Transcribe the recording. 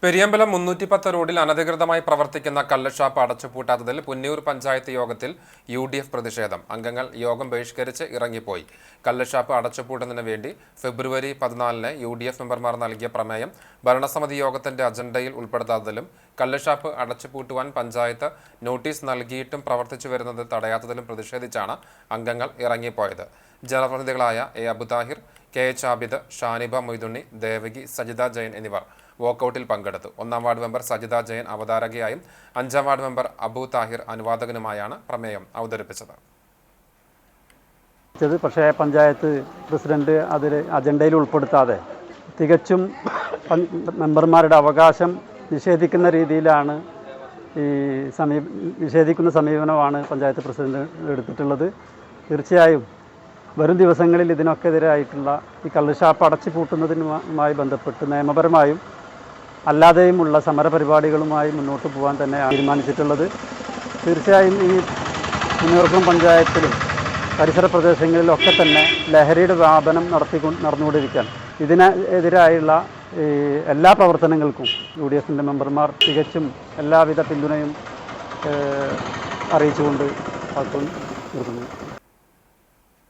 പെരിയമ്പലം 310 റോഡിൽ അനധികൃതമായി പ്രവർത്തിക്കുന്ന കള്ളുഷാപ്പ് അടച്ചുപൂട്ടാത്തതിൽ പുന്നയൂർ പഞ്ചായത്ത് യോഗത്തിൽ UDF പ്രതിഷേധം. അംഗങ്ങൾ യോഗം ബഹിഷ്കരിച്ച് ഇറങ്ങിപ്പോയി. കള്ളുഷാപ്പ് അടച്ചുപൂട്ടുന്നതിന് വേണ്ടി ഫെബ്രുവരി 14-ന് UDF മെമ്പർമാർ നൽകിയ പ്രമേയം ഭരണസമിതി യോഗത്തിന്റെ അജണ്ടയിൽ ഉൾപ്പെടുത്താത്തതിലും കള്ളുഷാപ്പ് അടച്ചുപൂട്ടുവാൻ പഞ്ചായത്ത് നോട്ടീസ് നൽകിയിട്ടും പ്രവർത്തിച്ചു വരുന്നത് തടയാത്തതിലും പ്രതിഷേധിച്ചാണ് അംഗങ്ങൾ ഇറങ്ങിപ്പോയത്. ജനപ്രതിനിധികളായ A. അബുതാഹിർ, KH ആബിദ്, ഷാനിബ മൊയ്തുണ്ണി, ദേവകി, സജിത ജയൻ എന്നിവർ വോക്കൌട്ടിൽ പങ്കെടുത്തു. 1-ാം വാർഡ് മെമ്പർ സജിത ജയൻ അവതാരകയായും 5-ാം വാർഡ് മെമ്പർ അബു താഹിർ അനുവാദകനുമായാണ് പ്രമേയം അവതരിപ്പിച്ചത്. പക്ഷേ പഞ്ചായത്ത് പ്രസിഡന്റ് അതിൽ അജണ്ടയിൽ ഉൾപ്പെടുത്താതെ തികച്ചും മെമ്പർമാരുടെ അവകാശം നിഷേധിക്കുന്ന രീതിയിലാണ് നിഷേധിക്കുന്ന സമീപനമാണ് പഞ്ചായത്ത് പ്രസിഡന്റ് എടുത്തിട്ടുള്ളത്. തീർച്ചയായും വരും ദിവസങ്ങളിൽ ഇതിനൊക്കെതിരായിട്ടുള്ള ഈ കള്ളുഷാപ്പ് അടച്ചുപൂട്ടുന്നതിനുമായി ബന്ധപ്പെട്ട് നിയമപരമായും അല്ലാതെയുമുള്ള സമരപരിപാടികളുമായി മുന്നോട്ട് പോകാൻ തന്നെ തീരുമാനിച്ചിട്ടുള്ളത്. തീർച്ചയായും ഈ പുന്നയൂർക്കുളം പഞ്ചായത്തിലും പരിസര പ്രദേശങ്ങളിലൊക്കെ തന്നെ ലഹരിയുടെ വ്യാപനം നടന്നുകൊണ്ടിരിക്കുകയാണ്. ഇതിനെതിരായുള്ള എല്ലാ പ്രവർത്തനങ്ങൾക്കും UDFൻ്റെ മെമ്പർമാർ തികച്ചും എല്ലാവിധ പിന്തുണയും അറിയിച്ചുകൊണ്ട് നിർത്തുന്നു.